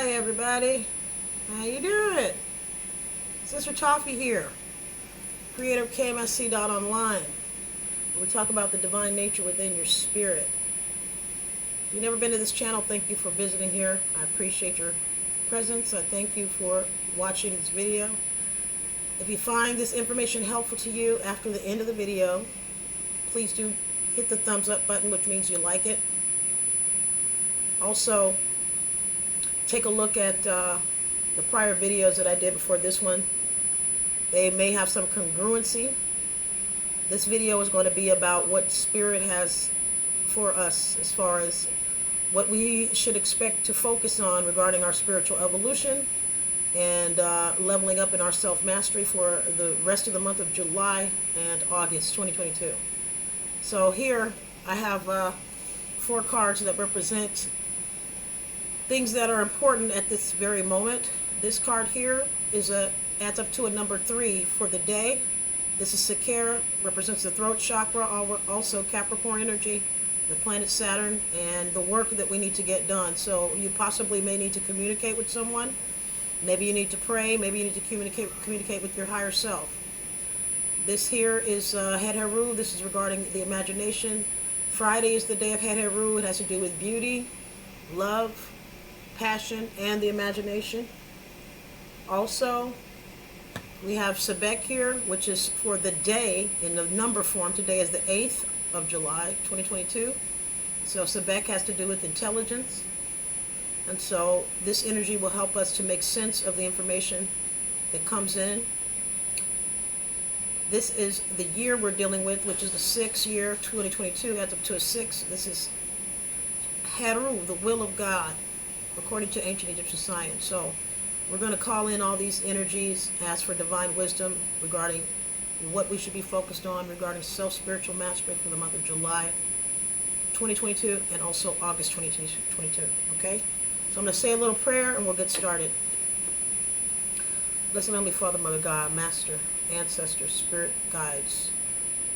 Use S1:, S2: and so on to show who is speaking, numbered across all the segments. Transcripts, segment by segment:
S1: Hi everybody, how you doing? Sister Toffee here, creator of kmsc.online. We talk about the divine nature within your spirit. If you've never been to this channel, thank you for visiting here. I appreciate your presence. I thank you for watching this video. If you find this information helpful to you after the end of the video, please do hit the thumbs up button, which means you like it. Also, take a look at the prior videos that I did before this one. They may have some congruency. This video is going to be about what Spirit has for us as far as what we should expect to focus on regarding our spiritual evolution and leveling up in our self-mastery for the rest of the month of July and August 2022. So here I have 4 cards that represent things that are important at this very moment. This card here adds up to a number 3 for the day. This is Sakara, represents the throat chakra, also Capricorn Energy, the planet Saturn, and the work that we need to get done. So you possibly may need to communicate with someone. Maybe you need to pray. Maybe you need to communicate with your higher self. This here is Het Heru. This is regarding the imagination. Friday is the day of Het Heru. It has to do with beauty, love, passion, and the imagination. Also, we have Sebek here, which is for the day in the number form. Today is the 8th of July, 2022. So Sebek has to do with intelligence. And so this energy will help us to make sense of the information that comes in. This is the year we're dealing with, which is the 6th year, 2022, adds up to a 6. This is Heru, the will of God, according to ancient Egyptian science. So we're going to call in all these energies, ask for divine wisdom regarding what we should be focused on regarding self-spiritual mastery for the month of July 2022 and also August 2022. Okay? So I'm going to say a little prayer and we'll get started. Blessed Heavenly Father, Mother God, Master, Ancestors, Spirit, Guides,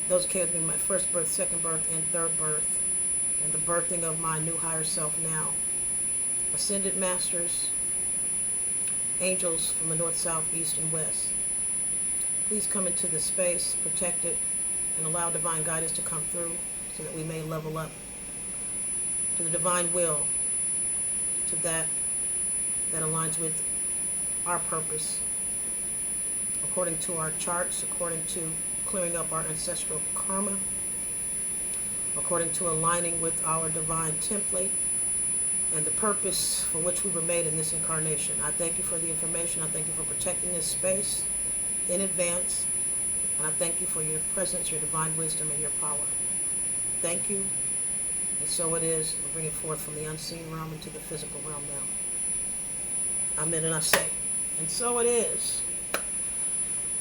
S1: those who came with me in my first birth, second birth, and third birth, and the birthing of my new higher self now. Ascended Masters, angels from the north, south, east, and west. Please come into this space, protect it, and allow divine guidance to come through so that we may level up to the divine will, to that aligns with our purpose, according to our charts, according to clearing up our ancestral karma, according to aligning with our divine template and the purpose for which we were made in this incarnation. I thank you for the information. I thank you for protecting this space in advance. And I thank you for your presence, your divine wisdom, and your power. Thank you. And so it is. We'll bring it forth from the unseen realm into the physical realm now. Amen and I say. And so it is.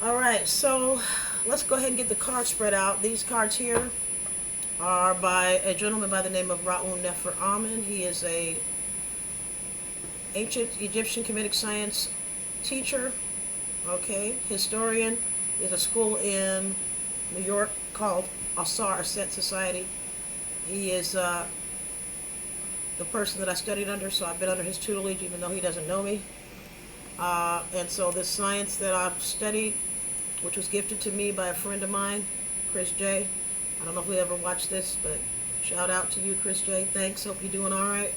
S1: All right, so let's go ahead and get the card spread out. These cards here are by a gentleman by the name of Ra'un Nefer Amen. He is a ancient Egyptian Kemetic science teacher, okay, historian. There's a school in New York called AUSETTHEGODDESS Society. He is the person that I studied under, so I've been under his tutelage even though he doesn't know me. And so this science that I've studied, which was gifted to me by a friend of mine, Chris J. I don't know if we ever watched this, but shout out to you, Chris J. Thanks. Hope you're doing all right.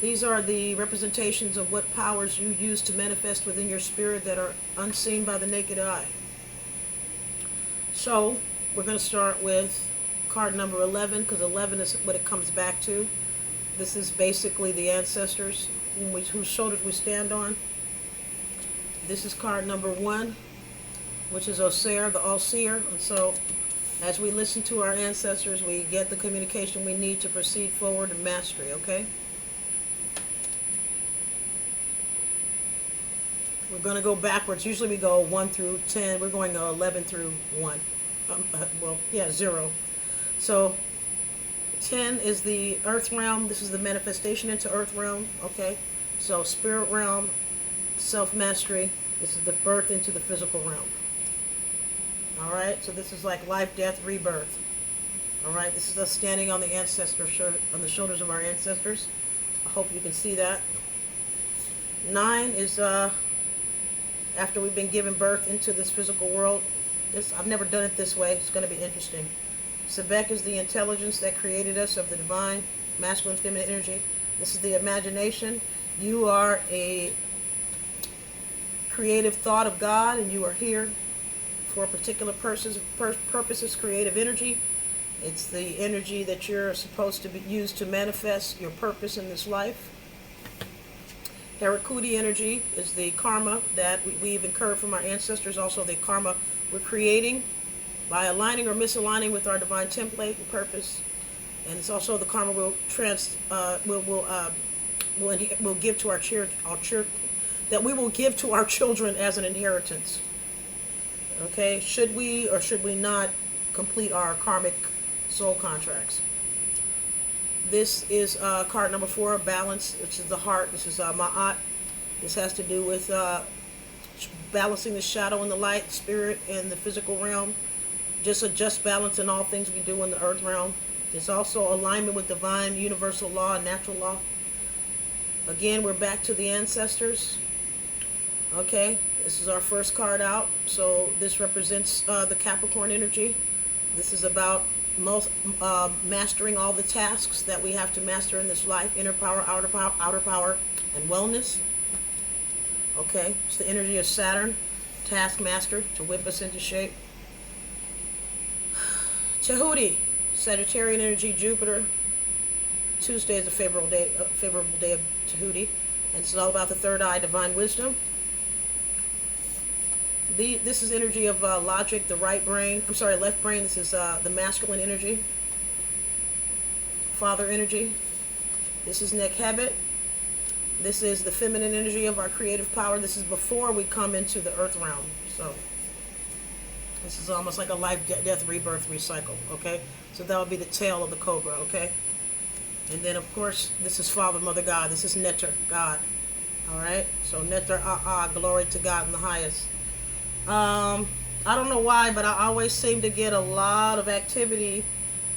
S1: These are the representations of what powers you use to manifest within your spirit that are unseen by the naked eye. So we're going to start with card number 11, because 11 is what it comes back to. This is basically the ancestors whose shoulders we stand on. This is card number 1, which is Oseer, the all-seer. And so as we listen to our ancestors, we get the communication we need to proceed forward in mastery, okay? We're going to go backwards. Usually we go 1 through 10. We're going 11 through 1. 0. So 10 is the earth realm. This is the manifestation into earth realm, okay? So spirit realm, self-mastery. This is the birth into the physical realm. All right, so this is like life, death, rebirth. All right, this is us standing on the shoulders of our ancestors. I hope you can see that. 9 is after we've been given birth into this physical world. I've never done it this way. It's going to be interesting. Sebek is the intelligence that created us, of the divine, masculine, feminine energy. This is the imagination. You are a creative thought of God, and you are here for particular purposes, creative energy. It's the energy that you're supposed to use to manifest your purpose in this life. Harakuti energy is the karma that we've incurred from our ancestors, also the karma we're creating by aligning or misaligning with our divine template and purpose. And it's also the karma we'll give to our that we will give to our children as an inheritance. Okay, should we or should we not complete our karmic soul contracts? This is card number 4, balance. This is the heart. This is Ma'at. This has to do with balancing the shadow and the light, spirit and the physical realm. Just a just balance in all things we do in the earth realm. There's also alignment with divine, universal law and natural law. Again, we're back to the ancestors. Okay, this is our first card out. So this represents the Capricorn energy. This is about mastering all the tasks that we have to master in this life: inner power, outer power, and wellness. Okay, it's the energy of Saturn, taskmaster, to whip us into shape. Tahuti, Sagittarian energy, Jupiter. Tuesday is a favorable day of Tahuti, and it's all about the third eye, divine wisdom. This is energy of logic, the left brain. This is the masculine energy, father energy. This is Nekhabit. This is the feminine energy of our creative power. This is before we come into the earth realm. So this is almost like a life, death, rebirth, recycle. Okay, so that would be the tail of the cobra. Okay, and then of course this is Father, Mother, God. This is Neter, God. All right, so Neter, glory to God in the highest. I don't know why, but I always seem to get a lot of activity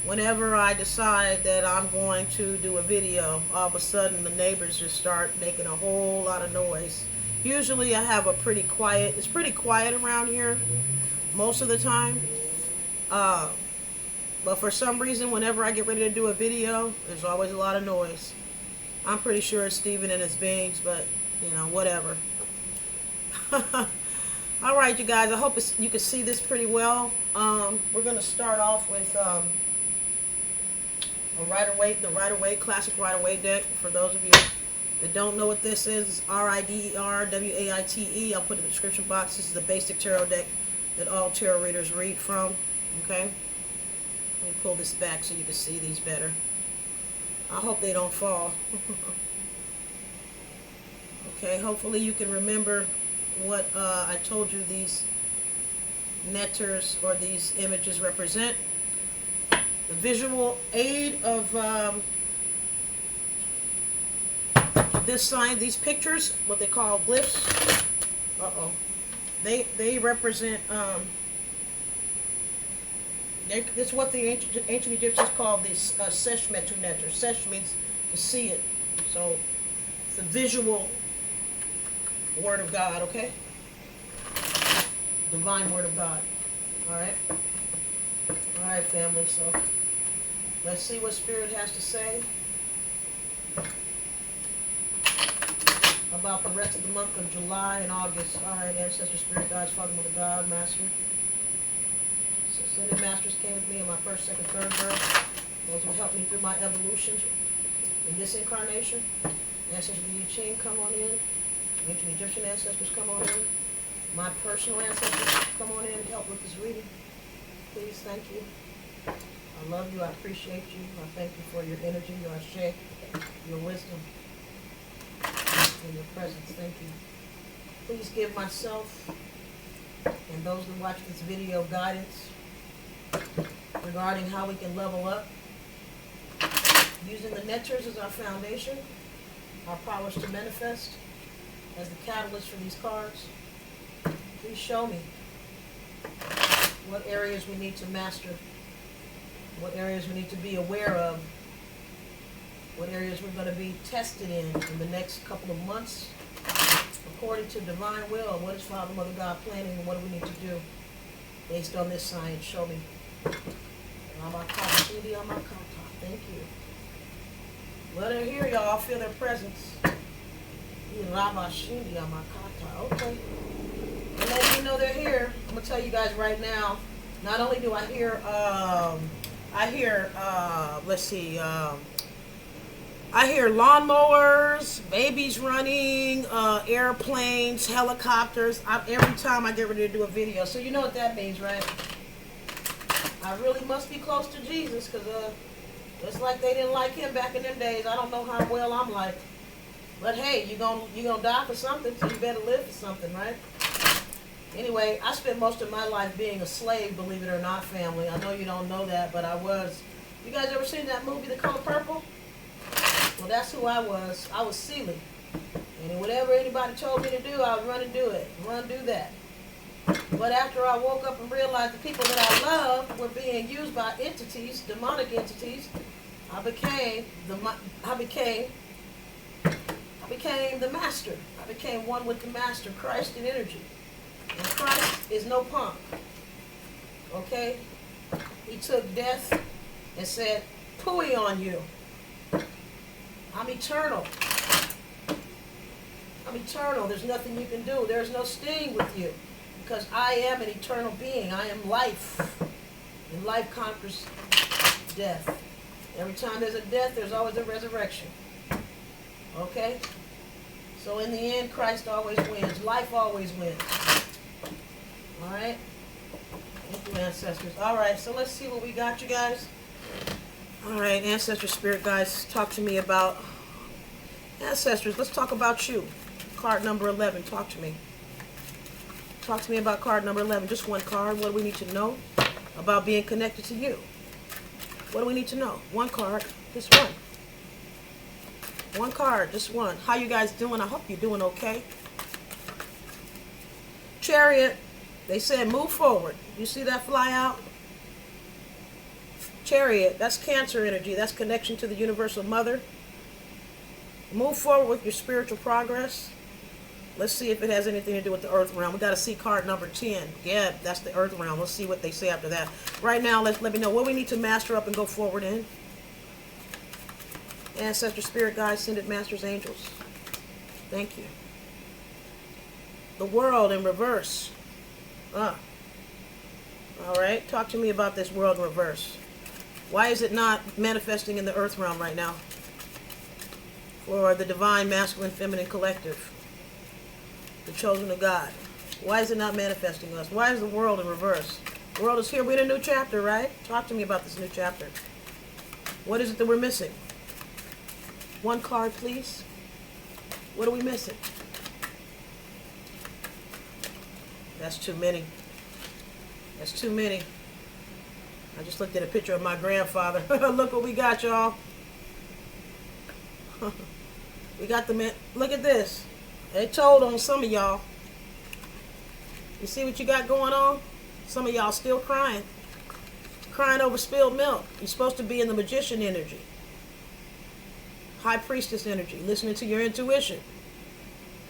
S1: whenever I decide that I'm going to do a video. All of a sudden the neighbors just start making a whole lot of noise. Usually I have it's pretty quiet around here most of the time. But for some reason, whenever I get ready to do a video, there's always a lot of noise. I'm pretty sure it's Stephen and his beings, but whatever. All right, you guys, I hope you can see this pretty well. We're going to start off with the Rider-Waite classic Rider-Waite deck. For those of you that don't know what this is, it's RIDERWAITE. I'll put it in the description box. This is the basic tarot deck that all tarot readers read from. Okay? Let me pull this back so you can see these better. I hope they don't fall. Okay, hopefully you can remember what I told you these netters or these images represent. The visual aid of this sign, these pictures, what they call glyphs. They represent it's what the ancient Egyptians called this seshmetu netter. Sesh means to see it, so it's the visual Word of God, okay? Divine Word of God. Alright? Alright, family, so let's see what Spirit has to say about the rest of the month of July and August. Alright, Ancestor, Spirit Guides, Father, Mother, God, Master. Ascended Masters came with me in my first, second, third birth. Those will help me through my evolution in this incarnation. Ancestors of the I Ching, come on in. Ancient Egyptian ancestors, come on in. My personal ancestors, come on in and help with this reading. Please, thank you. I love you. I appreciate you. I thank you for your energy, your ashe, your wisdom, and your presence. Thank you. Please give myself and those that watch this video guidance regarding how we can level up. Using the netters as our foundation, our powers to manifest as the catalyst for these cards. Please show me what areas we need to master, what areas we need to be aware of, what areas we're going to be tested in the next couple of months, according to divine will, what is Father, Mother, God planning, and what do we need to do based on this science? Show me. Thank you. Let her hear, y'all. Feel their presence. Okay. And let me know they're here. I'm gonna tell you guys right now. Not only do I hear, I hear lawnmowers, babies running, airplanes, helicopters. Every time I get ready to do a video. So you know what that means, right? I really must be close to Jesus, because it's like they didn't like him back in them days. I don't know how well I'm like. But hey, you're gonna die for something, so you better live for something, right? Anyway, I spent most of my life being a slave, believe it or not, family. I know you don't know that, but I was. You guys ever seen that movie, The Color Purple? Well, that's who I was. I was Seeley. And whatever anybody told me to do, I would run and do it. Run, do that. But after I woke up and realized the people that I loved were being used by entities, demonic entities, I became the master. I became one with the master, Christ in energy. And Christ is no punk. Okay? He took death and said, "Pooey on you. I'm eternal. I'm eternal. There's nothing you can do. There's no sting with you. Because I am an eternal being. I am life. And life conquers death. Every time there's a death, there's always a resurrection. Okay? So in the end, Christ always wins. Life always wins. Alright? Thank you, ancestors. Alright, so let's see what we got, you guys. Alright, ancestor spirit guys, talk to me about ancestors. Let's talk about you. Card number 11. Talk to me. Talk to me about card number 11. Just one card. What do we need to know about being connected to you? What do we need to know? One card. Just one. One card. Just one. How you guys doing? I hope you're doing okay. Chariot. They said move forward. You see that fly out? Chariot. That's Cancer energy. That's connection to the Universal Mother. Move forward with your spiritual progress. Let's see if it has anything to do with the earth realm. We got to see card number 10. Yeah, that's the earth realm. Let's see what they say after that. Right now, let me know what we need to master up and go forward in. Ancestor, spirit guides, ascended masters, angels. Thank you. The world in reverse. All right. Talk to me about this world in reverse. Why is it not manifesting in the earth realm right now? For the divine, masculine, feminine collective. The chosen of God. Why is it not manifesting us? Why is the world in reverse? The world is here. We're in a new chapter, right? Talk to me about this new chapter. What is it that we're missing? One card, please. What are we missing? That's too many. That's too many. I just looked at a picture of my grandfather. Look what we got, y'all. We got the man. Look at this. They told on some of y'all. You see what you got going on? Some of y'all still crying. Crying over spilled milk. You're supposed to be in the magician energy. High priestess energy. Listening to your intuition.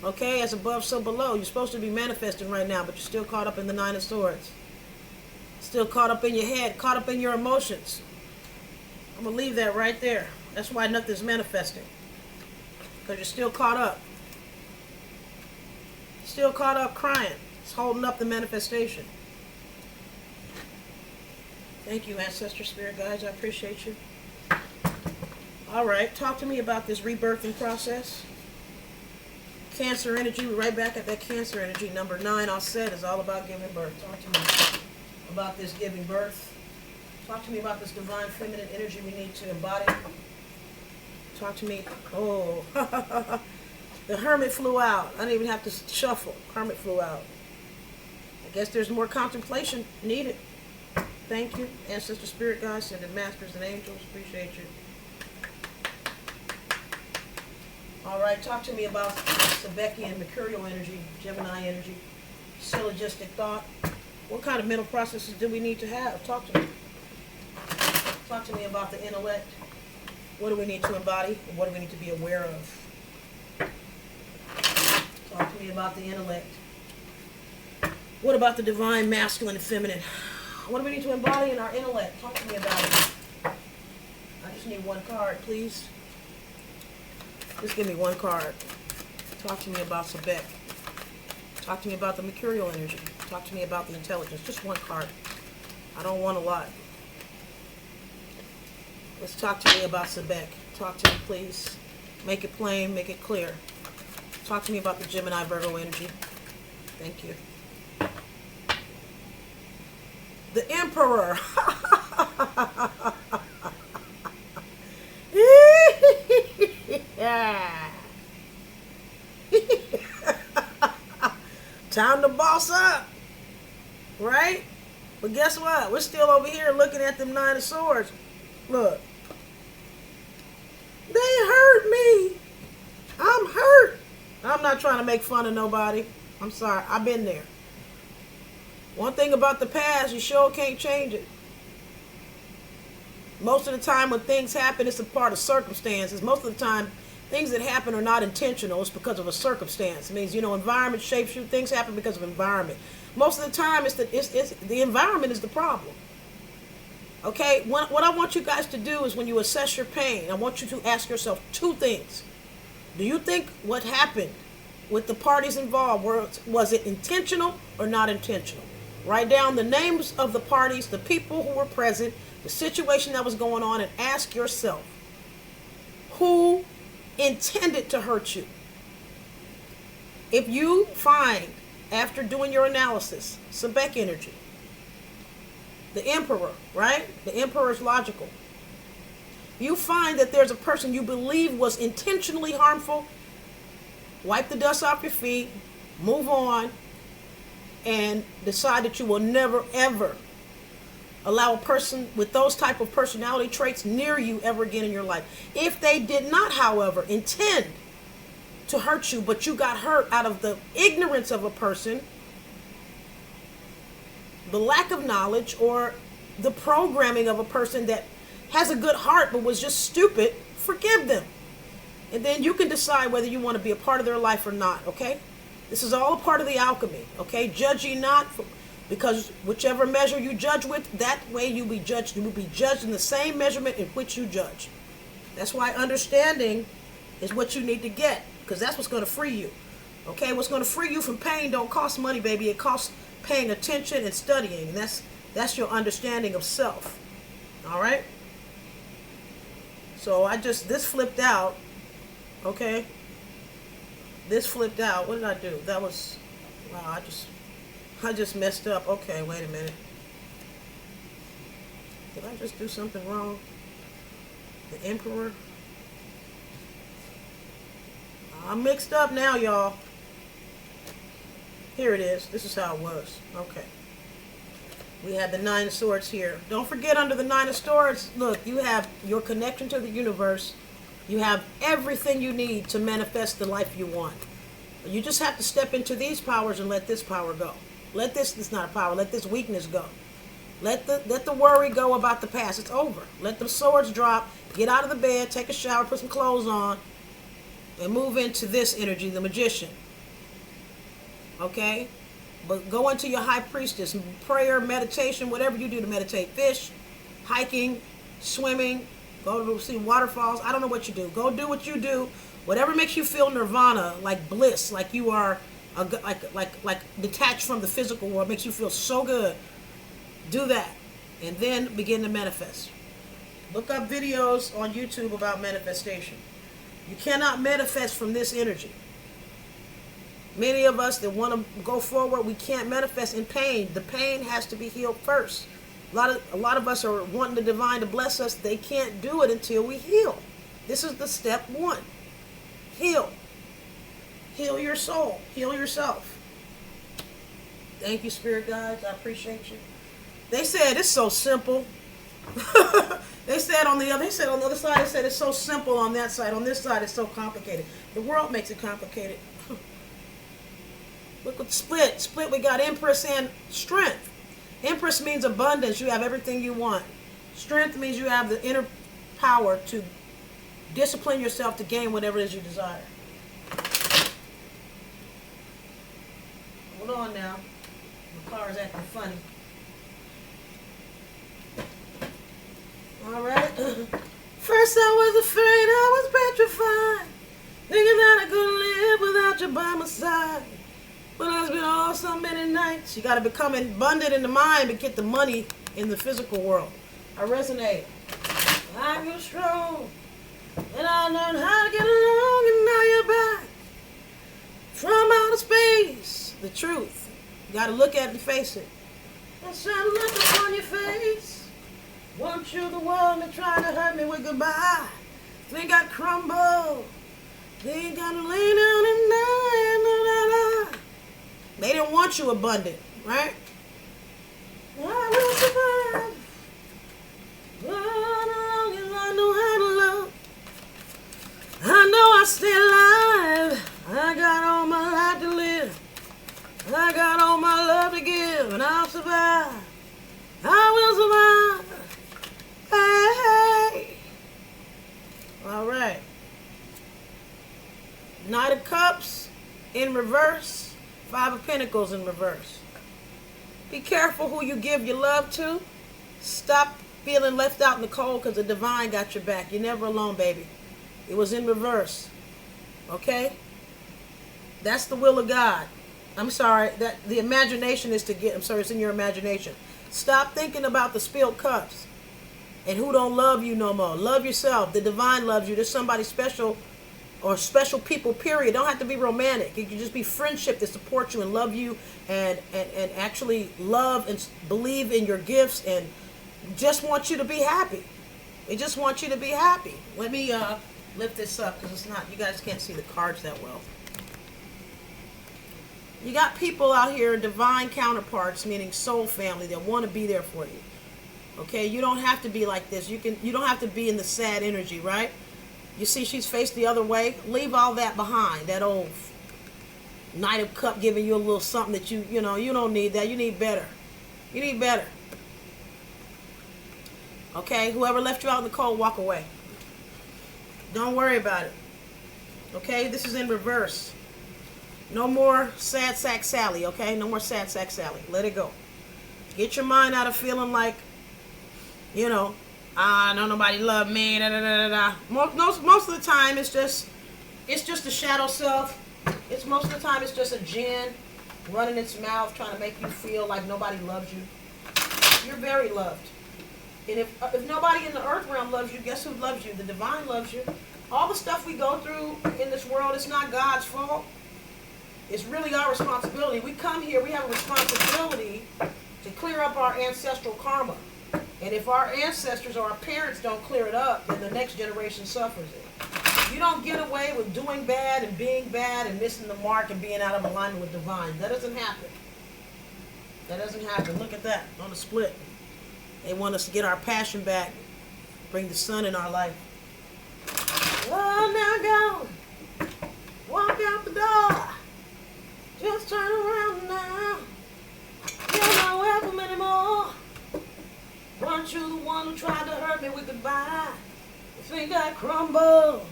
S1: Okay, as above, so below. You're supposed to be manifesting right now, but you're still caught up in the Nine of Swords. Still caught up in your head. Caught up in your emotions. I'm going to leave that right there. That's why nothing's manifesting. Because you're still caught up. Still caught up crying. It's holding up the manifestation. Thank you, ancestor spirit guides. I appreciate you. All right, talk to me about this rebirthing process. Cancer energy. We're right back at that Cancer energy. Number 9, I said, is all about giving birth. Talk to me about this giving birth. Talk to me about this divine feminine energy we need to embody. Talk to me. Oh, the Hermit flew out. I didn't even have to shuffle. Hermit flew out. I guess there's more contemplation needed. Thank you, ancestor spirit guides, ascended masters and angels. Appreciate you. All right, talk to me about Sabekian Mercurial energy, Gemini energy, syllogistic thought. What kind of mental processes do we need to have? Talk to me. Talk to me about the intellect. What do we need to embody? And what do we need to be aware of? Talk to me me about the intellect. What about the divine masculine and feminine? What do we need to embody in our intellect? Talk to me about it. I just need one card, please. Just give me one card. Talk to me about Sebek. Talk to me about the mercurial energy. Talk to me about the intelligence. Just one card. I don't want a lot. Let's talk to me about Sebek. Talk to me, please. Make it plain, make it clear. Talk to me about the Gemini Virgo energy. Thank you. The Emperor. Time to boss up. Right? But guess what? We're still over here looking at them 9 of Swords. Look. They hurt me. I'm hurt. I'm not trying to make fun of nobody. I'm sorry. I've been there. One thing about the past, you sure can't change it. Most of the time when things happen, it's a part of circumstances. Most of the time, things that happen are not intentional. It's because of a circumstance. It means, environment shapes you. Things happen because of environment. Most of the time, it's the environment is the problem. Okay? What I want you guys to do is when you assess your pain, I want you to ask yourself 2 things. Do you think what happened with the parties involved, was it intentional or not intentional? Write down the names of the parties, the people who were present, the situation that was going on, and ask yourself, who intended to hurt you? If you find, after doing your analysis, Sebek energy, the Emperor, right? The Emperor is logical. You find that there's a person you believe was intentionally harmful, wipe the dust off your feet, move on, and decide that you will never, ever allow a person with those type of personality traits near you ever again in your life. If they did not, however, intend to hurt you, but you got hurt out of the ignorance of a person, the lack of knowledge, or the programming of a person that has a good heart but was just stupid, forgive them. And then you can decide whether you want to be a part of their life or not, okay? This is all a part of the alchemy, okay? Judge ye not, because whichever measure you judge with, that way you be judged. You will be judged in the same measurement in which you judge. That's why understanding is what you need to get, because that's what's going to free you, okay? What's going to free you from pain don't cost money, baby. It costs paying attention and studying, and that's your understanding of self, all right? So this flipped out, okay? This flipped out. What did I do? That was, wow, I just messed up. Okay, wait a minute. Did I just do something wrong? The Emperor? I'm mixed up now, y'all. Here it is. This is how it was. Okay. We have the 9 of Swords here. Don't forget, under the 9 of Swords, look, you have your connection to the universe. You have everything you need to manifest the life you want. You just have to step into these powers and let this power go. Let this, it's not a power, let this weakness go. Let the worry go about the past. It's over. Let the swords drop. Get out of the bed, take a shower, put some clothes on, and move into this energy, the Magician. Okay? But go into your High Priestess, prayer, meditation, whatever you do to meditate. Fish, hiking, swimming, go to see waterfalls. I don't know what you do. Go do what you do. Whatever makes you feel nirvana, like bliss, like you are like detached from the physical world, makes you feel so good. Do that. And then begin to manifest. Look up videos on YouTube about manifestation. You cannot manifest from this energy. Many of us that want to go forward, we can't manifest in pain. The pain has to be healed first. A lot of us are wanting the divine to bless us. They can't do it until we heal. This is the step 1. Heal. Heal your soul. Heal yourself. Thank you, Spirit Guides. I appreciate you. They said it's so simple. They said on the other side, they said it's so simple on that side. On this side, it's so complicated. The world makes it complicated. Look at the split. Split, we got Empress and Strength. Empress means abundance. You have everything you want. Strength means you have the inner power to discipline yourself to gain whatever it is you desire. Hold on now. My car is acting funny. Alright. First I was afraid, I was petrified, thinking that I couldn't live without you by my side. But it's been all so many nights. You got to become abundant in the mind to get the money in the physical world. I resonate. I grew strong, and I learned how to get along, and now you're back from outer space. The truth. You got to look at it and face it. I try to look upon your face. Weren't you the one that tried to hurt me with goodbye? Think I'd crumble. Think I'd lay down and die. They didn't want you abundant, right? I will survive. But as long as I know how to love, I know I stay alive. I got all my life to live. I got all my love to give, and I'll survive. I will survive. Hey. All right. Knight of Cups in reverse. Five of Pentacles in reverse. Be careful who you give your love to. Stop feeling left out in the cold because the divine got your back. You're never alone, baby. It was in reverse. Okay? That's the will of God. I'm sorry. That the imagination is to get. I'm sorry, it's in your imagination. Stop thinking about the spilled cups and who don't love you no more. Love yourself. The divine loves you. There's somebody special or special people, period. Don't have to be romantic. It can just be friendship that supports you and love you and actually love and believe in your gifts and just want you to be happy. They just want you to be happy. Let me lift this up because it's not, you guys can't see the cards that well. You got people out here, divine counterparts, meaning soul family, that want to be there for you. Okay, you don't have to be like this. You don't have to be in the sad energy, right? You see she's faced the other way. Leave all that behind. That old Knight of Cup giving you a little something that you don't need that. You need better. You need better. Okay? Whoever left you out in the cold, walk away. Don't worry about it. Okay? This is in reverse. No more sad sack Sally, okay? No more sad sack Sally. Let it go. Get your mind out of feeling like, no nobody love me. Da, da, da, da. Most of the time, it's just a shadow self. Most of the time, it's just a jinn running its mouth, trying to make you feel like nobody loves you. You're very loved. And if nobody in the earth realm loves you, guess who loves you? The divine loves you. All the stuff we go through in this world, it's not God's fault. It's really our responsibility. We come here, we have a responsibility to clear up our ancestral karma. And if our ancestors or our parents don't clear it up, then the next generation suffers it. You don't get away with doing bad and being bad and missing the mark and being out of alignment with divine. That doesn't happen. That doesn't happen. Look at that on the split. They want us to get our passion back, bring the sun in our life. Oh, now go. Walk out the door. Just turn around now. You're not welcome anymore. Weren't you the one who tried to hurt me with goodbye? You think I crumble?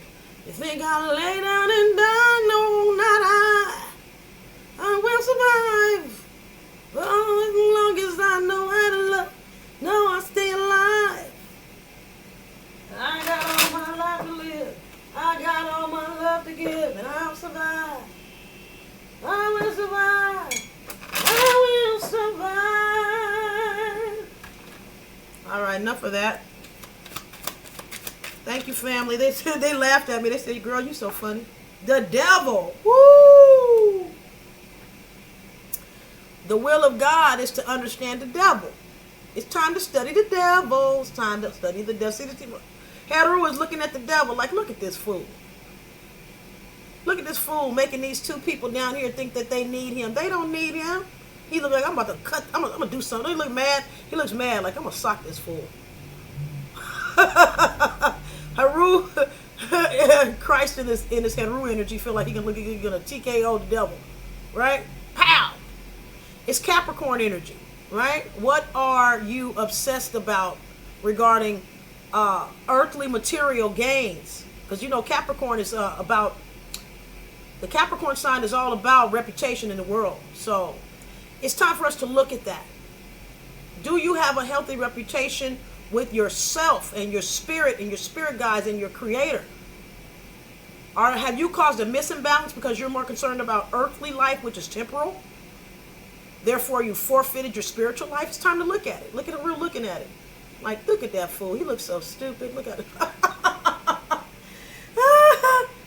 S1: You think I'll lay down and die? No, not I. I will survive. Oh, as long as I know how to love. No, I stay alive. I got all my life to live. I got all my love to give, and I'll survive. I will survive. I will survive. All right, enough of that. Thank you, family. They laughed at me. They said, "Girl, you so funny." The devil. Woo! The will of God is to understand the devil. It's time to study the devil. It's time to study the devil. See, Heru is looking at the devil like, look at this fool. Look at this fool making these two people down here think that they need him. They don't need him. He looks like, I'm about to cut. I'm gonna do something. He look mad. He looks mad, like I'm gonna sock this fool. Heru, Christ in his Heru energy feel like he's gonna TKO the devil, right? Pow! It's Capricorn energy, right? What are you obsessed about regarding earthly material gains? Because Capricorn is about The Capricorn sign is all about reputation in the world. So it's time for us to look at that. Do you have a healthy reputation with yourself and your spirit guides and your creator? Or have you caused a misimbalance because you're more concerned about earthly life, which is temporal? Therefore, you forfeited your spiritual life. It's time to look at it. Look at it. We're looking at it. Like, look at that fool. He looks so stupid. Look at it.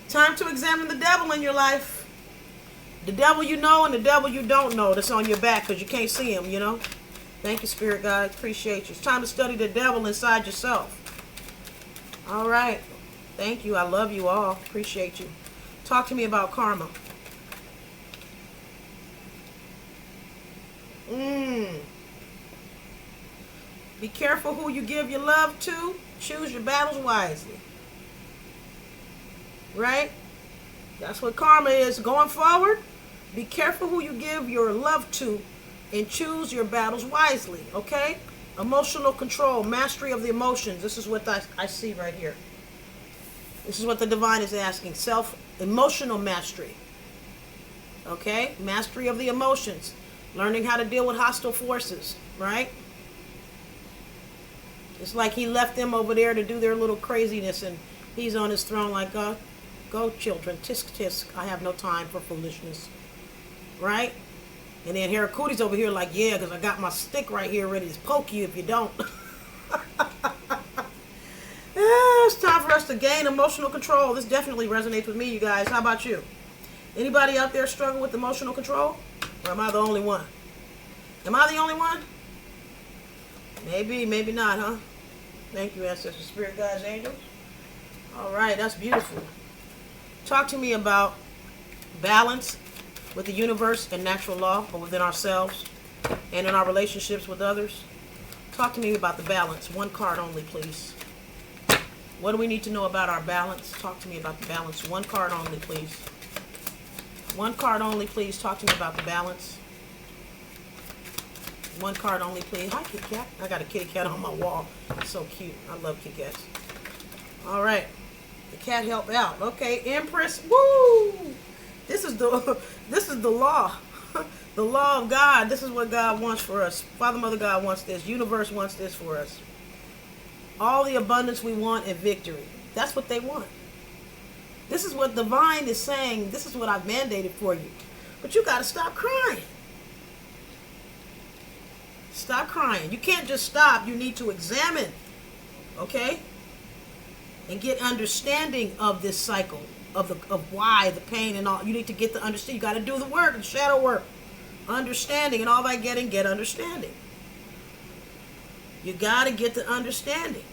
S1: Time to examine the devil in your life. The devil you know and the devil you don't know that's on your back because you can't see him, you know. Thank you, Spirit God. Appreciate you. It's time to study the devil inside yourself. All right. Thank you. I love you all. Appreciate you. Talk to me about karma. Be careful who you give your love to. Choose your battles wisely. Right? That's what karma is going forward. Be careful who you give your love to and choose your battles wisely. Okay? Emotional control, mastery of the emotions. This is what I see right here. This is what the divine is asking. Emotional mastery. Okay? Mastery of the emotions. Learning how to deal with hostile forces. Right? It's like he left them over there to do their little craziness and he's on his throne like, go children, tisk tisk, I have no time for foolishness. Right? And then Herakuti's over here like, yeah, because I got my stick right here ready to poke you if you don't. It's time for us to gain emotional control. This definitely resonates with me, you guys. How about you? Anybody out there struggle with emotional control? Or am I the only one? Am I the only one? Maybe, maybe not, huh? Thank you, ancestors, spirit guides, angels. All right, that's beautiful. Talk to me about balance with the universe and natural law, or within ourselves and in our relationships with others. Talk to me about the balance. One card only, please. What do we need to know about our balance? Talk to me about the balance. One card only, please. One card only, please. Talk to me about the balance. One card only, please. Hi, kitty cat. I got a kitty cat on my wall. It's so cute. I love kitty cats. All right. The cat helped out. Okay, Empress. Woo! This is the law. The law of God. This is what God wants for us. Father, Mother, God wants this. Universe wants this for us. All the abundance we want and victory. That's what they want. This is what divine is saying. This is what I've mandated for you. But you got to stop crying. Stop crying. You can't just stop. You need to examine. Okay? And get understanding of this cycle. Of why, the pain and all. You need to get the understanding. You got to do the work, the shadow work. Understanding. And all by get understanding. You got to get the understanding.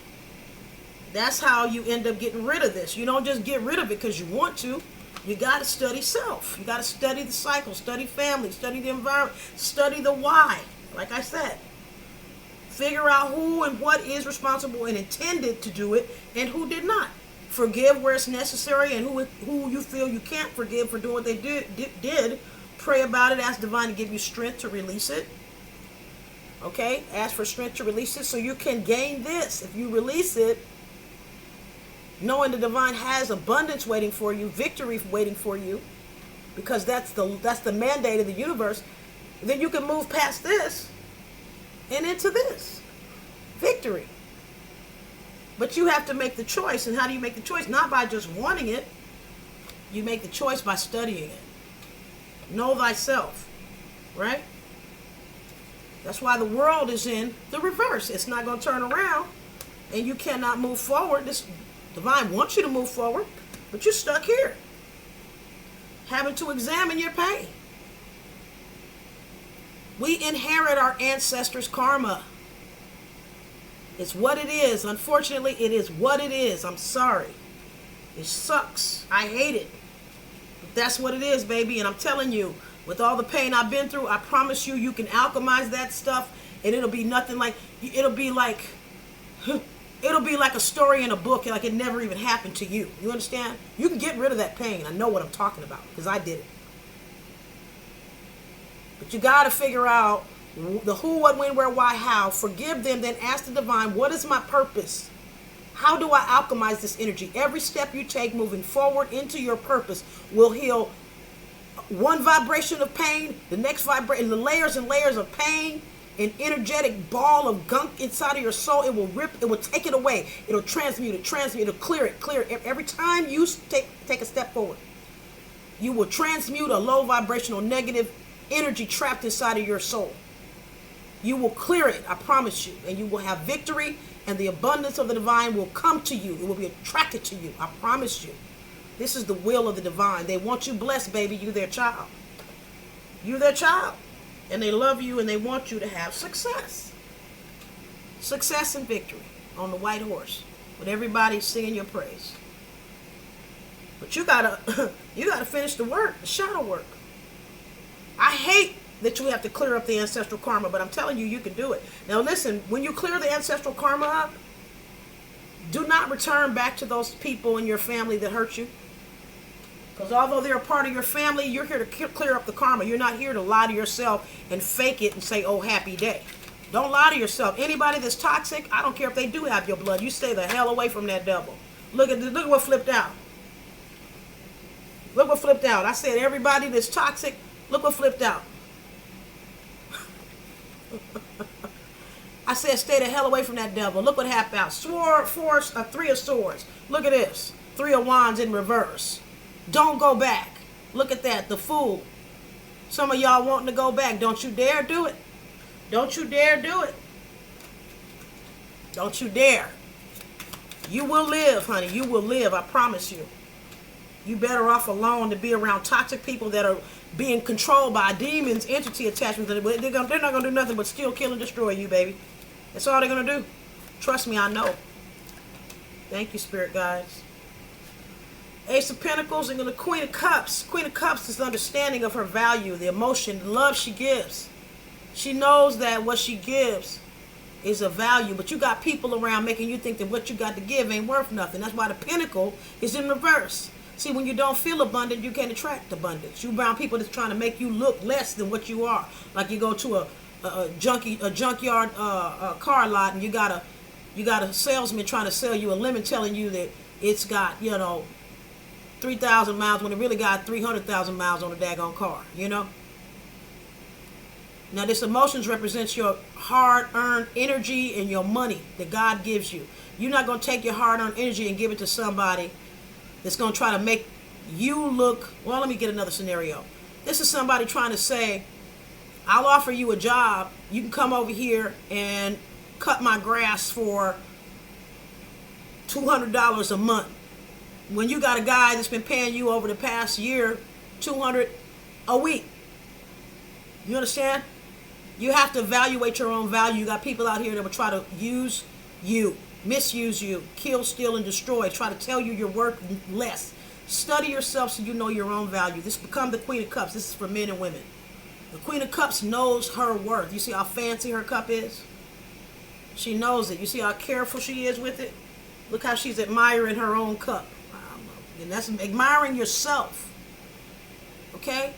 S1: That's how you end up getting rid of this. You don't just get rid of it because you want to. You got to study self. You got to study the cycle, study family, study the environment, study the why. Like I said, figure out who and what is responsible and intended to do it and who did not. Forgive where it's necessary, and who you feel you can't forgive for doing what they did. Pray about it. Ask divine to give you strength to release it. Okay? Ask for strength to release it so you can gain this. If you release it, knowing the divine has abundance waiting for you, victory waiting for you, because that's the mandate of the universe, then you can move past this and into this. Victory. But you have to make the choice. And how do you make the choice? Not by just wanting it. You make the choice by studying it. Know thyself. Right? That's why the world is in the reverse. It's not going to turn around. And you cannot move forward. This divine wants you to move forward. But you're stuck here. Having to examine your pain. We inherit our ancestors' karma. It's what it is. Unfortunately, it is what it is. I'm sorry. It sucks. I hate it. But that's what it is, baby. And I'm telling you, with all the pain I've been through, I promise you, you can alchemize that stuff, and it'll be nothing like, it'll be like a story in a book, like it never even happened to you. You understand? You can get rid of that pain. I know what I'm talking about, because I did it. But you got to figure out the who, what, when, where, why, how. Forgive them, then ask the divine, what is my purpose? How do I alchemize this energy? Every step you take moving forward into your purpose will heal one vibration of pain, the next vibration, the layers and layers of pain, an energetic ball of gunk inside of your soul, it will rip, it will take it away. It'll transmute it, it'll clear it. Every time you take a step forward, you will transmute a low vibrational negative energy trapped inside of your soul. You will clear it, I promise you, and you will have victory, and the abundance of the divine will come to you. It will be attracted to you, I promise you. This is the will of the divine. They want you blessed, baby. You're their child. You're their child. And they love you and they want you to have success. Success and victory on the white horse with everybody singing your praise. But you gotta finish the work, the shadow work. I hate that you have to clear up the ancestral karma, but I'm telling you, you can do it. Now listen, when you clear the ancestral karma up, do not return back to those people in your family that hurt you. Because although they're a part of your family, you're here to clear up the karma. You're not here to lie to yourself and fake it and say, oh, happy day. Don't lie to yourself. Anybody that's toxic, I don't care if they do have your blood. You stay the hell away from that devil. Look at what flipped out. Look what flipped out. I said everybody that's toxic, look what flipped out. I said stay the hell away from that devil. Look what happened out. Three of swords. Look at this. 3 of wands in reverse. Don't go back. Look at that. The fool. Some of y'all wanting to go back. Don't you dare do it. Don't you dare do it. Don't you dare. You will live, honey. You will live. I promise you. You better off alone to be around toxic people that are being controlled by demons, entity attachments. They're not going to do nothing but steal, kill, and destroy you, baby. That's all they're going to do. Trust me, I know. Thank you, Spirit guides. Ace of Pentacles and the Queen of Cups. Queen of Cups is the understanding of her value, the emotion, the love she gives. She knows that what she gives is of value, but you got people around making you think that what you got to give ain't worth nothing. That's why the Pentacle is in reverse. See, when you don't feel abundant, you can't attract abundance. You around people that's trying to make you look less than what you are. Like you go to a junkyard car lot, and you got a salesman trying to sell you a lemon, telling you that it's got 3,000 miles when it really got 300,000 miles on a daggone car. Now this emotions represents your hard-earned energy and your money that God gives you. You're not going to take your hard-earned energy and give it to somebody that's going to try to make you look, well, let me get another scenario. This is somebody trying to say, I'll offer you a job. You can come over here and cut my grass for $200 a month. When you got a guy that's been paying you over the past year $200 a week. You understand? You have to evaluate your own value. You got people out here that will try to use you, misuse you, kill, steal, and destroy, try to tell you you're worth less. Study yourself so you know your own value. This become the Queen of Cups. This is for men and women. The Queen of Cups knows her worth. You see how fancy her cup is? She knows it. You see how careful she is with it? Look how she's admiring her own cup. And that's admiring yourself. Okay?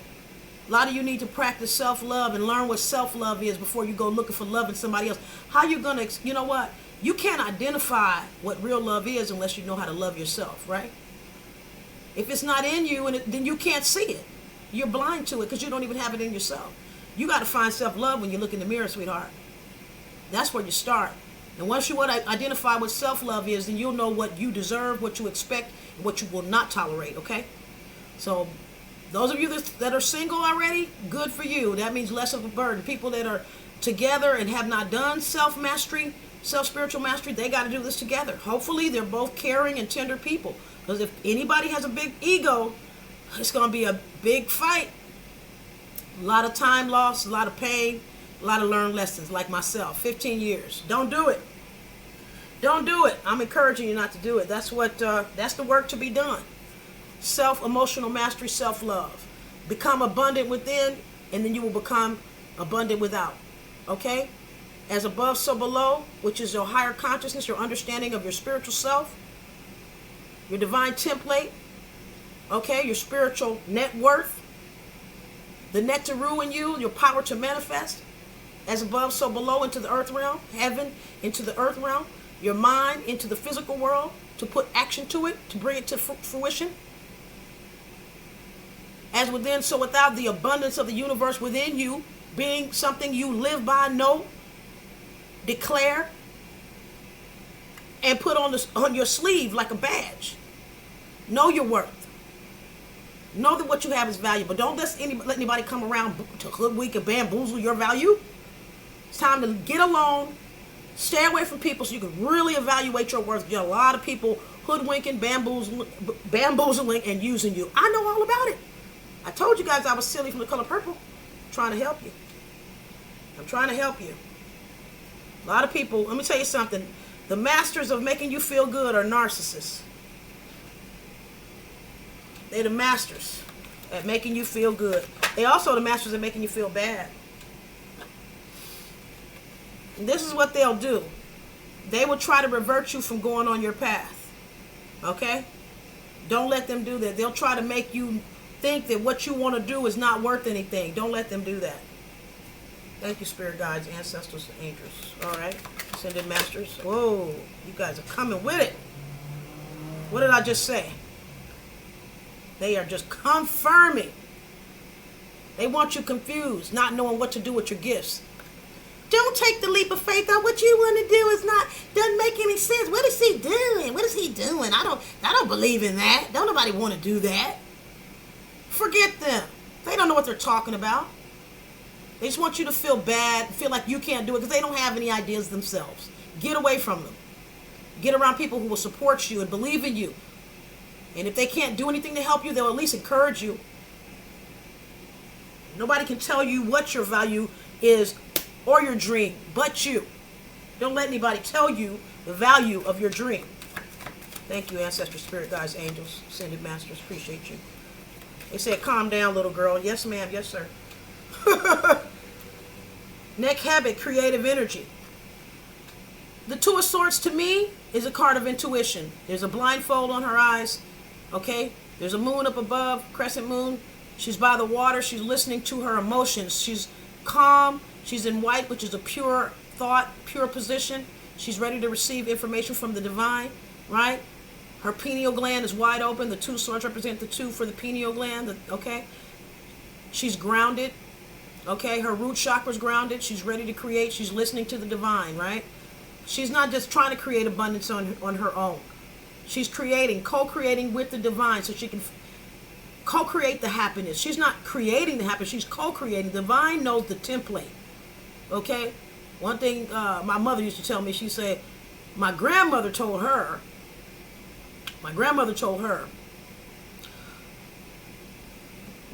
S1: A lot of you need to practice self-love and learn what self-love is before you go looking for love in somebody else. How you going to, you know what? You can't identify what real love is unless you know how to love yourself, right? If it's not in you, then you can't see it. You're blind to it because you don't even have it in yourself. You got to find self-love when you look in the mirror, sweetheart. That's where you start. And once you identify what self-love is, then you'll know what you deserve, what you expect, and what you will not tolerate, okay? So those of you that are single already, good for you. That means less of a burden. People that are together and have not done self-mastery, self-spiritual mastery, they got to do this together. Hopefully they're both caring and tender people. Because if anybody has a big ego, it's going to be a big fight. A lot of time lost, a lot of pain, a lot of learned lessons, like myself. 15 years. Don't do it. Don't do it. I'm encouraging you not to do it. That's the work to be done. Self-emotional mastery, self-love. Become abundant within, and then you will become abundant without. Okay? As above, so below, which is your higher consciousness, your understanding of your spiritual self, your divine template, okay, your spiritual net worth, the thentrunu in you, your power to manifest, as above, so below, into the earth realm, heaven into the earth realm, your mind into the physical world, to put action to it, to bring it to fruition. As within, so without, the abundance of the universe within you being something you live by, know, declare, and put on your sleeve like a badge. Know your worth. Know that what you have is valuable. Don't let anybody come around to hoodwink and bamboozle your value. It's time to get alone. Stay away from people so you can really evaluate your worth. You got a lot of people hoodwinking, bamboozling, and using you. I know all about it. I told you guys I was silly from the color purple. I'm trying to help you. I'm trying to help you. A lot of people, let me tell you something. The masters of making you feel good are narcissists. They're the masters at making you feel good. They also the masters at making you feel bad. And this is what they'll do. They will try to revert you from going on your path. Okay? Don't let them do that. They'll try to make you think that what you want to do is not worth anything. Don't let them do that. Thank you, spirit guides, ancestors, and angels. All right? Ascended masters. Whoa. You guys are coming with it. What did I just say? They are just confirming. They want you confused, not knowing what to do with your gifts. Don't take the leap of faith. What you want to do doesn't make any sense. What is he doing? What is he doing? I don't believe in that. Don't nobody want to do that. Forget them. They don't know what they're talking about. They just want you to feel bad, feel like you can't do it because they don't have any ideas themselves. Get away from them. Get around people who will support you and believe in you. And if they can't do anything to help you, they'll at least encourage you. Nobody can tell you what your value is or your dream but you. Don't let anybody tell you the value of your dream. Thank you, ancestors, spirit guides, angels, ascended masters. Appreciate you. They said, calm down, little girl. Yes, ma'am. Yes, sir. Neck habit, creative energy. The Two of Swords to me is a card of intuition. There's a blindfold on her eyes. Okay? There's a moon up above, crescent moon. She's by the water. She's listening to her emotions. She's calm. She's in white, which is a pure thought, pure position. She's ready to receive information from the divine, right? Her pineal gland is wide open. The two swords represent the two for the pineal gland, okay? She's grounded, okay? Her root chakra's grounded. She's ready to create. She's listening to the divine, right? She's not just trying to create abundance on her own. She's creating, co-creating with the divine so she can co-create the happiness. She's not creating the happiness. She's co-creating. The divine knows the template, okay? One thing my mother used to tell me, she said, my grandmother told her,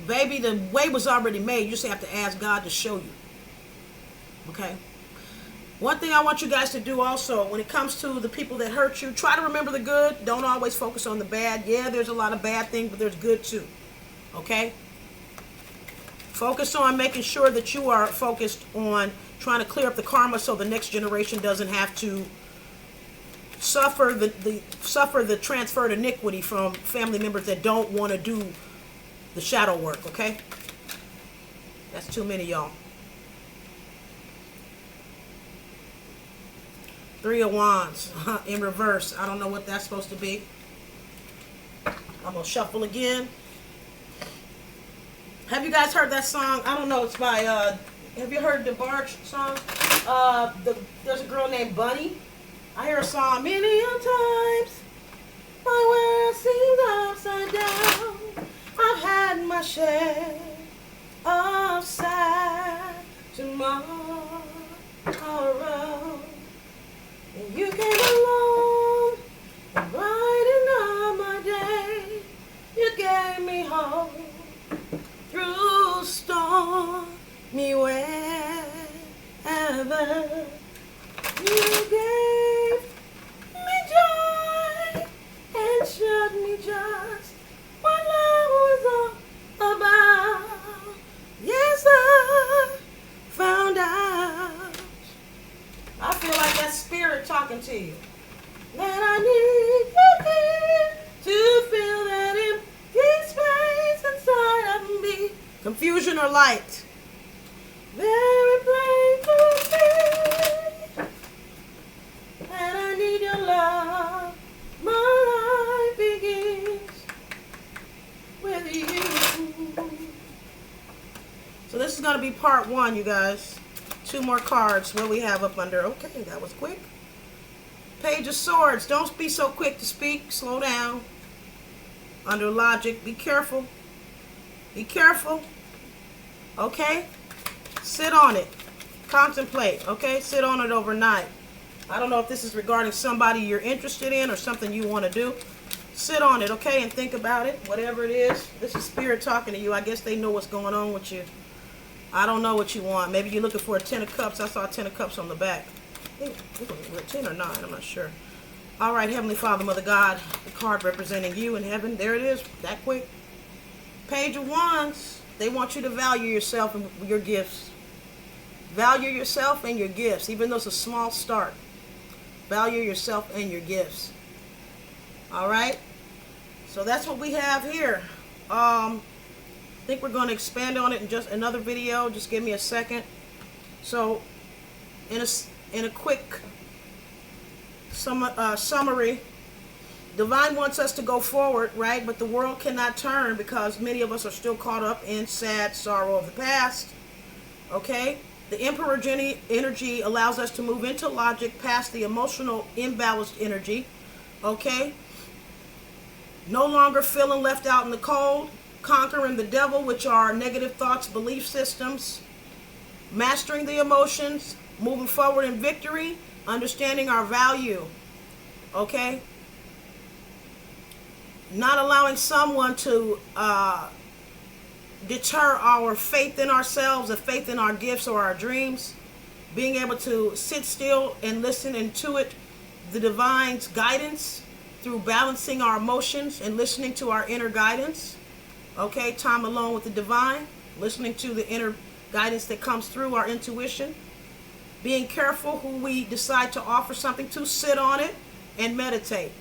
S1: baby, the way was already made. You just have to ask God to show you, okay? One thing I want you guys to do also, when it comes to the people that hurt you, try to remember the good. Don't always focus on the bad. Yeah, there's a lot of bad things, but there's good too. Okay? Focus on making sure that you are focused on trying to clear up the karma so the next generation doesn't have to suffer the transferred iniquity from family members that don't want to do the shadow work. Okay? That's too many, y'all. Three of Wands in reverse. I don't know what that's supposed to be. I'm going to shuffle again. Have you guys heard that song? I don't know. It's by, have you heard the Barge song? There's a girl named Bunny. I hear a song many a times. My world seems upside down. I've had my share of sad tomorrow. And you came along and brightened up my day. You gave me hope through stormy weather. You gave me joy and showed me just what love was all about. Yes, I found out. I feel like that spirit talking to you. That I need you here to fill that empty space inside of me. Confusion or light? Very plain to see. And I need your love. My life begins with you. So this is going to be part 1, you guys. 2 more cards. What we have up under. Okay, that was quick. Page of Swords. Don't be so quick to speak. Slow down. Under logic. Be careful. Be careful. Okay? Sit on it. Contemplate. Okay? Sit on it overnight. I don't know if this is regarding somebody you're interested in or something you want to do. Sit on it, okay? And think about it. Whatever it is. This is Spirit talking to you. I guess they know what's going on with you. I don't know what you want. Maybe you're looking for a 10 of Cups. I saw a 10 of Cups on the back. I think we're 10 or 9. I'm not sure. All right, Heavenly Father, Mother God, the card representing you in heaven. There it is. That quick. Page of Wands. They want you to value yourself and your gifts. Value yourself and your gifts, even though it's a small start. Value yourself and your gifts. All right? So that's what we have here. I think we're going to expand on it in just another video. Just give me a second. So, in a quick summary, Divine wants us to go forward, right? But the world cannot turn because many of us are still caught up in sad sorrow of the past. Okay? The Emperor energy allows us to move into logic past the emotional imbalanced energy. Okay? No longer feeling left out in the cold. Conquering the devil, which are negative thoughts, belief systems. Mastering the emotions. Moving forward in victory. Understanding our value. Okay? Not allowing someone to deter our faith in ourselves, or faith in our gifts or our dreams. Being able to sit still and listen and intuit the Divine's guidance through balancing our emotions and listening to our inner guidance. Okay, time alone with the Divine, listening to the inner guidance that comes through our intuition. Being careful who we decide to offer something to, sit on it and meditate.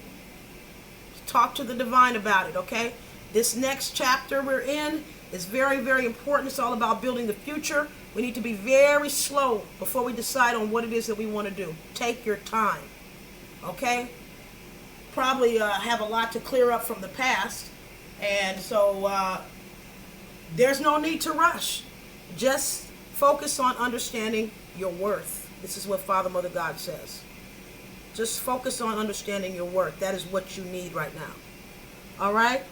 S1: Talk to the Divine about it, okay? This next chapter we're in is very, very important. It's all about building the future. We need to be very slow before we decide on what it is that we want to do. Take your time, okay? Probably have a lot to clear up from the past. And so there's no need to rush. Just focus on understanding your worth. This is what Father, Mother, God says. Just focus on understanding your worth. That is what you need right now. All right?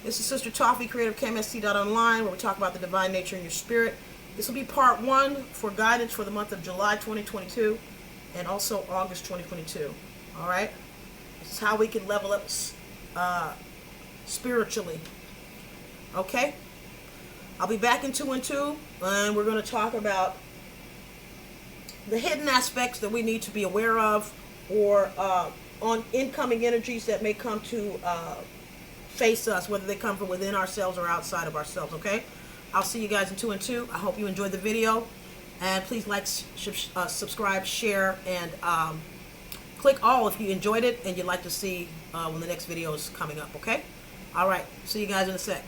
S1: This is Sister Toffee, creator of kmsc.online, where we talk about the divine nature in your spirit. This will be part 1 for guidance for the month of July 2022 and also August 2022. All right? This is how we can level up spiritually. Okay? I'll be back in 2 and 2, and we're going to talk about the hidden aspects that we need to be aware of, or on incoming energies that may come to face us, whether they come from within ourselves or outside of ourselves. Okay? I'll see you guys in 2 and 2. I hope you enjoyed the video, and please like, subscribe, share, and click all if you enjoyed it and you'd like to see when the next video is coming up. Okay? All right. See you guys in a sec.